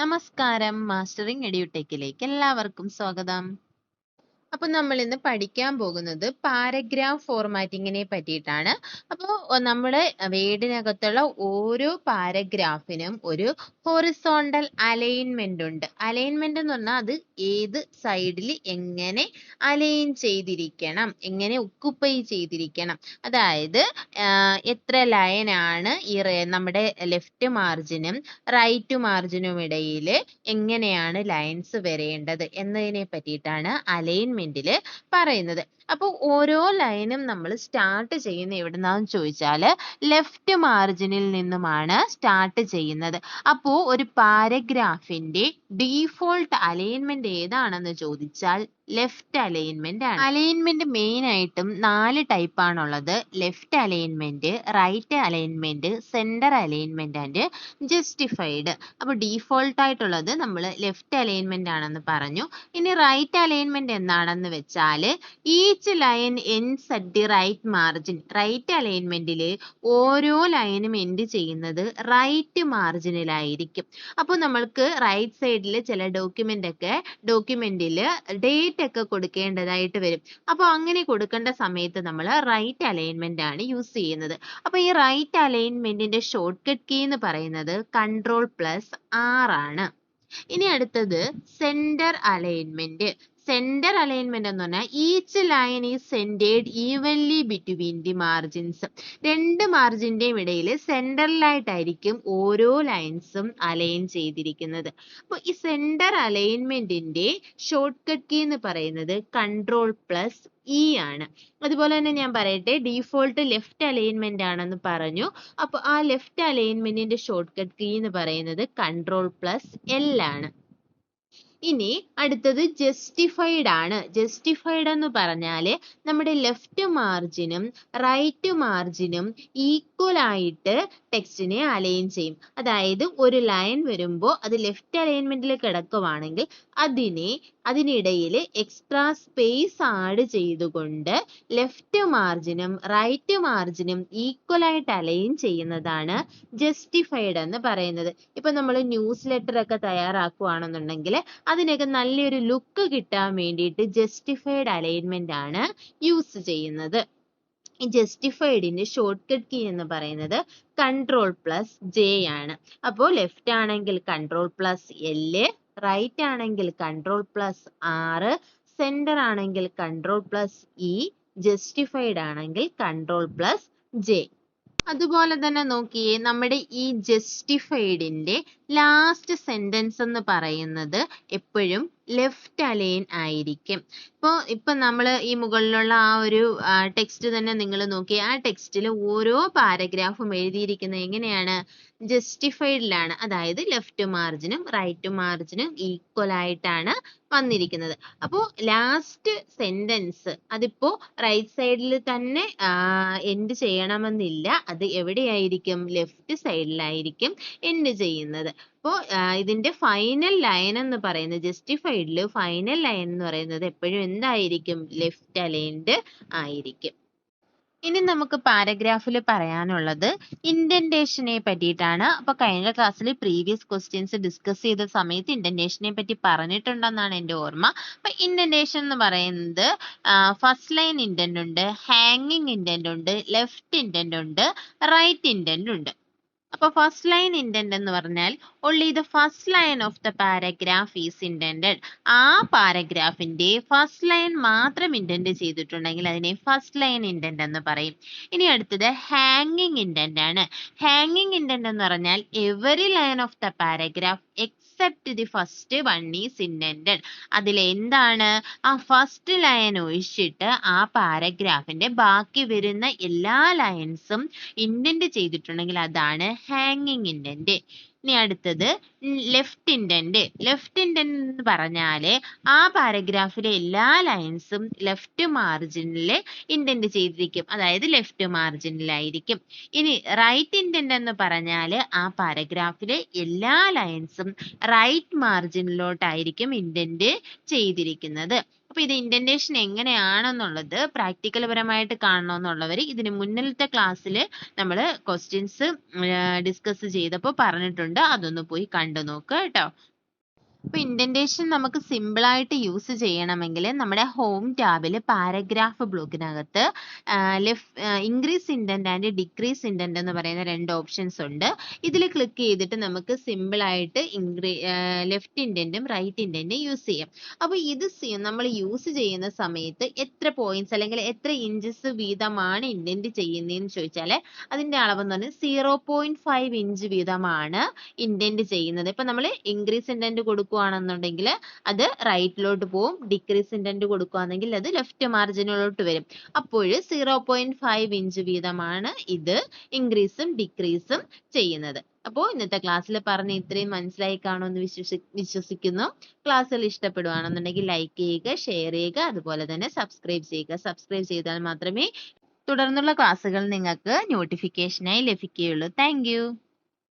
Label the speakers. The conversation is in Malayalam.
Speaker 1: നമസ്കാരം, മാസ്റ്ററിംഗ് എഡ്യൂടെക്കിലേക്ക് എല്ലാവർക്കും സ്വാഗതം. അപ്പോൾ നമ്മൾ ഇന്ന് പഠിക്കാൻ പോകുന്നത് പാരഗ്രാഫ് ഫോർമാറ്റിങ്ങിനെ പറ്റിയിട്ടാണ്. അപ്പോൾ നമ്മുടെ വേർഡിനകത്തുള്ള ഓരോ പാരഗ്രാഫിനും ഒരു ഹൊറിസോണ്ടൽ അലൈൻമെന്റ് ഉണ്ട്. അലൈൻമെന്റ് എന്ന് പറഞ്ഞാൽ അത് ഏത് സൈഡിൽ എങ്ങനെ അലൈൻ ചെയ്തിരിക്കണം, എങ്ങനെ ഒക്കുപ്പൈ ചെയ്തിരിക്കണം, അതായത് എത്ര ലൈനാണ് ഈ നമ്മുടെ ലെഫ്റ്റ് മാർജിനും റൈറ്റ് മാർജിനും ഇടയിൽ എങ്ങനെയാണ് ലൈൻസ് വരേണ്ടത് എന്നതിനെ പറ്റിയിട്ടാണ് അലൈൻമെന്റിൽ പറയുന്നത്. അപ്പോൾ ഓരോ ലൈനും നമ്മൾ സ്റ്റാർട്ട് ചെയ്യുന്ന എവിടുന്നാന്ന് ചോദിച്ചാൽ ലെഫ്റ്റ് മാർജിനിൽ നിന്നുമാണ് സ്റ്റാർട്ട് ചെയ്യുന്നത്. അപ്പോൾ ഒരു പാരഗ്രാഫിന്റെ ഡീഫോൾട്ട് അലൈൻമെന്റ് ഏതാണെന്ന് ചോദിച്ചാൽ ലെഫ്റ്റ് അലൈൻമെന്റ് ആണ്. അലൈൻമെന്റ് മെയിൻ ആയിട്ടും 4 ടൈപ്പ് ആണുള്ളത്: left alignment, right alignment, centre alignment and justified. അപ്പോൾ ഡീഫോൾട്ട് ആയിട്ടുള്ളത് നമ്മൾ ലെഫ്റ്റ് അലൈൻമെന്റ് ആണെന്ന് പറഞ്ഞു. ഇനി റൈറ്റ് അലൈൻമെന്റ് എന്താണെന്ന് വെച്ചാൽ each line ends at the right margin. Right അലൈൻമെന്റിൽ ഓരോ ലൈനും എൻഡ് ചെയ്യുന്നത് റൈറ്റ് മാർജിനിലായിരിക്കും. അപ്പോൾ നമ്മൾക്ക് റൈറ്റ് സൈഡിൽ ചില ഡോക്യുമെന്റിൽ ഡേറ്റ് ഒക്കെ കൊടുക്കേണ്ടതായിട്ട് വരും. അപ്പോൾ അങ്ങനെ കൊടുക്കേണ്ട സമയത്ത് നമ്മൾ റൈറ്റ് അലൈൻമെന്റ് ആണ് യൂസ് ചെയ്യുന്നത്. അപ്പോൾ ഈ റൈറ്റ് അലൈൻമെന്റിന്റെ ഷോർട്ട് കട്ട് കീ എന്ന് പറയുന്നത് Ctrl+R ആണ്. ഇനി അടുത്തത് സെന്റർ അലൈൻമെന്റ്. സെന്റർ അലൈൻമെന്റ് എന്ന് പറഞ്ഞാൽ each line is centred evenly between the margins. രണ്ട് മാർജിന്റെയും ഇടയിൽ സെന്ററിലായിട്ടായിരിക്കും ഓരോ ലൈൻസും അലൈൻ ചെയ്തിരിക്കുന്നത്. അപ്പോൾ ഈ സെന്റർ അലൈൻമെന്റിന്റെ ഷോർട്ട് കട്ട് കീ എന്ന് പറയുന്നത് Ctrl+E ആണ്. അതുപോലെ തന്നെ ഞാൻ പറയട്ടെ, ഡീഫോൾട്ട് ലെഫ്റ്റ് അലൈൻമെന്റ് ആണെന്ന് പറഞ്ഞു. അപ്പോൾ ആ ലെഫ്റ്റ് അലൈൻമെന്റിന്റെ ഷോർട്ട് കട്ട് കീ എന്ന് പറയുന്നത് Ctrl+L ആണ്. ഇനി അടുത്തത് ജസ്റ്റിഫൈഡ് ആണ്. ജസ്റ്റിഫൈഡ് എന്ന് പറഞ്ഞാൽ നമ്മുടെ ലെഫ്റ്റ് മാർജിനും റൈറ്റ് മാർജിനും ഈക്വൽ ആയിട്ട് ടെക്സ്റ്റിനെ അലൈൻ ചെയ്യും. അതായത് ഒരു ലൈൻ വരുമ്പോൾ അത് ലെഫ്റ്റ് അലൈൻമെന്റിൽ കിടക്കുവാണെങ്കിൽ അതിനിടയിൽ എക്സ്ട്രാ സ്പേസ് ആഡ് ചെയ്തുകൊണ്ട് ലെഫ്റ്റ് മാർജിനും റൈറ്റ് മാർജിനും ഈക്വൽ ആയിട്ട് അലൈൻ ചെയ്യുന്നതാണ് ജസ്റ്റിഫൈഡ് എന്ന് പറയുന്നത്. ഇപ്പൊ നമ്മൾ ന്യൂസ് ലെറ്റർ ഒക്കെ തയ്യാറാക്കുകയാണെന്നുണ്ടെങ്കിൽ അതിനൊക്കെ നല്ലൊരു ലുക്ക് കിട്ടാൻ വേണ്ടിയിട്ട് ജസ്റ്റിഫൈഡ് അലൈൻമെന്റ് ആണ് യൂസ് ചെയ്യുന്നത്. ഈ ജസ്റ്റിഫൈഡിന്റെ ഷോർട്ട് കട്ട് കീ എന്ന് പറയുന്നത് Ctrl+J ആണ്. അപ്പോൾ ലെഫ്റ്റ് ആണെങ്കിൽ Ctrl+L, റൈറ്റ് ആണെങ്കിൽ Ctrl+R, സെന്റർ ആണെങ്കിൽ Ctrl+E, ജസ്റ്റിഫൈഡ് ആണെങ്കിൽ Ctrl+J. അതുപോലെ തന്നെ നോക്കിയേ, നമ്മുടെ ഈ ജസ്റ്റിഫൈഡിന്റെ ലാസ്റ്റ് സെന്റൻസ് എന്ന് പറയുന്നത് എപ്പോഴും ലെഫ്റ്റ് അലൈൻ ആയിരിക്കും. ഇപ്പൊ നമ്മൾ ഈ മുകളിലുള്ള ആ ഒരു ടെക്സ്റ്റ് തന്നെ നിങ്ങൾ നോക്കി, ആ ടെക്സ്റ്റിൽ ഓരോ പാരഗ്രാഫും എഴുതിയിരിക്കുന്നത് എങ്ങനെയാണ്? ജസ്റ്റിഫൈഡിലാണ്. അതായത് ലെഫ്റ്റ് മാർജിനും റൈറ്റ് മാർജിനും ഈക്വൽ ആയിട്ടാണ് വന്നിരിക്കുന്നത്. അപ്പോൾ ലാസ്റ്റ് സെന്റൻസ് അതിപ്പോ റൈറ്റ് സൈഡിൽ തന്നെ എൻഡ് ചെയ്യണമെന്നില്ല. അത് എവിടെയായിരിക്കും? ലെഫ്റ്റ് സൈഡിലായിരിക്കും എൻഡ് ചെയ്യുന്നത്. അപ്പോൾ ഇതിന്റെ ഫൈനൽ ലൈൻ എന്ന് പറയുന്നത്, ജസ്റ്റിഫൈഡിൽ ഫൈനൽ ലൈൻ എന്ന് പറയുന്നത് എപ്പോഴും എന്തായിരിക്കും? ലെഫ്റ്റ് അലൈൻഡ് ആയിരിക്കും. ഇനി നമുക്ക് പാരഗ്രാഫിൽ പറയാനുള്ളത് ഇൻഡന്റേഷനെ പറ്റിയിട്ടാണ്. അപ്പൊ കഴിഞ്ഞ ക്ലാസ്സിൽ പ്രീവിയസ് ക്വസ്റ്റ്യൻസ് ഡിസ്കസ് ചെയ്ത സമയത്ത് ഇൻഡന്റേഷനെ പറ്റി പറഞ്ഞിട്ടുണ്ടെന്നാണ് എൻ്റെ ഓർമ്മ. അപ്പൊ ഇൻഡന്റേഷൻ എന്ന് പറയുന്നത് ഫസ്റ്റ് ലൈൻ ഇൻഡന്റ് ഉണ്ട്, ഹാങ്ങിങ് ഇൻഡന്റ് ഉണ്ട്, ലെഫ്റ്റ് ഇൻഡന്റ് ഉണ്ട്, റൈറ്റ് ഇൻഡന്റ് ഉണ്ട്. അപ്പൊ ഫസ്റ്റ് ലൈൻ ഇൻഡന്റ് എന്ന് പറഞ്ഞാൽ only the first line of the paragraph is indented. ആ പാരഗ്രാഫിന്റെ ഫസ്റ്റ് ലൈൻ മാത്രം ഇൻഡന്റ് ചെയ്തിട്ടുണ്ടെങ്കിൽ അതിനെ ഫസ്റ്റ് ലൈൻ ഇൻഡന്റ് എന്ന് പറയും. ഇനി അടുത്തത് ഹാങ്ങിങ് ഇൻഡന്റ് ആണ്. ഹാങ്ങിങ് ഇൻഡന്റ് എന്ന് പറഞ്ഞാൽ every line of the paragraph except the first one is indented. അതിൽ എന്താണ്? ആ ഫസ്റ്റ് ലൈൻ ഒഴിച്ചിട്ട് ആ പാരഗ്രാഫിന്റെ ബാക്കി വരുന്ന എല്ലാ ലൈൻസും ഇൻഡന്റ് ചെയ്തിട്ടുണ്ടെങ്കിൽ അതാണ് ഹാങ്ങിങ് ഇൻഡന്റ്. ഇനി അടുത്തത് ലെഫ്റ്റ് ഇൻഡന്റ്. ലെഫ്റ്റ് ഇൻഡന്റ് എന്ന് പറഞ്ഞാൽ ആ പാരഗ്രാഫിലെ എല്ലാ ലൈൻസും ലെഫ്റ്റ് മാർജിനിൽ ഇൻഡന്റ് ചെയ്തിരിക്കും. അതായത് ലെഫ്റ്റ് മാർജിനിലായിരിക്കും. ഇനി റൈറ്റ് ഇൻഡന്റ് എന്ന് പറഞ്ഞാൽ ആ പാരഗ്രാഫിലെ എല്ലാ ലൈൻസും റൈറ്റ് മാർജിനിലോട്ടായിരിക്കും ഇൻഡന്റ് ചെയ്തിരിക്കുന്നത്. അപ്പൊ ഇത് ഇൻഡന്റേഷൻ എങ്ങനെയാണെന്നുള്ളത് പ്രാക്ടിക്കൽ പരമായിട്ട് കാണണമെന്നുള്ളവർ ഇതിന് മുന്നിലത്തെ ക്ലാസ്സിൽ നമ്മൾ ക്വസ്റ്റ്യൻസ് ഡിസ്കസ് ചെയ്തപ്പോൾ പറഞ്ഞിട്ടുണ്ട്, അതൊന്ന് പോയി കണ്ടു നോക്കുക കേട്ടോ. അപ്പൊ ഇൻഡന്റേഷൻ നമുക്ക് സിമ്പിൾ ആയിട്ട് യൂസ് ചെയ്യണമെങ്കിൽ നമ്മുടെ ഹോം ടാബിൽ പാരഗ്രാഫ് ബ്ലോക്കിനകത്ത് increase indent and decrease indent എന്ന് പറയുന്ന 2 ഓപ്ഷൻസ് ഉണ്ട്. ഇതിൽ ക്ലിക്ക് ചെയ്തിട്ട് നമുക്ക് സിമ്പിൾ ആയിട്ട് ലെഫ്റ്റ് ഇൻഡന്റും റൈറ്റ് ഇൻഡന്റും യൂസ് ചെയ്യാം. അപ്പൊ ഇത് നമ്മൾ യൂസ് ചെയ്യുന്ന സമയത്ത് എത്ര പോയിന്റ്സ് അല്ലെങ്കിൽ എത്ര ഇഞ്ചസ് വീതമാണ് ഇൻഡന്റ് ചെയ്യുന്നതെന്ന് ചോദിച്ചാൽ അതിന്റെ അളവെന്ന് പറഞ്ഞാൽ 0.5 ഇഞ്ച് വീതമാണ് ഇൻഡന്റ് ചെയ്യുന്നത്. ഇപ്പൊ നമ്മൾ ഇൻക്രീസ് ഇൻഡന്റ് കൊടുക്കുകയാണെന്നുണ്ടെങ്കിൽ അത് റൈറ്റിലോട്ട് പോവും, ഡിക്രീസ് ഇൻഡന്റ് കൊടുക്കുകയാണെങ്കിൽ അത് ലെഫ്റ്റ് മാർജിനിലോട്ട് വരും. അപ്പോൾ 0.5 ഇഞ്ച് വീതമാണ് ഇത് ഇൻക്രീസും ഡിക്രീസും ചെയ്യുന്നത്. അപ്പോൾ ഇന്നത്തെ ക്ലാസ്സിൽ പറഞ്ഞ ഇത്രയും മനസ്സിലായി കാണുമെന്ന് വിശ്വസിക്കുന്നു. ക്ലാസ്സുകൾ ഇഷ്ടപ്പെടുകയാണെന്നുണ്ടെങ്കിൽ ലൈക്ക് ചെയ്യുക, ഷെയർ ചെയ്യുക, അതുപോലെ തന്നെ സബ്സ്ക്രൈബ് ചെയ്യുക. സബ്സ്ക്രൈബ് ചെയ്താൽ മാത്രമേ തുടർന്നുള്ള ക്ലാസ്സുകൾ നിങ്ങൾക്ക് നോട്ടിഫിക്കേഷനായി ലഭിക്കുകയുള്ളൂ. Thank you.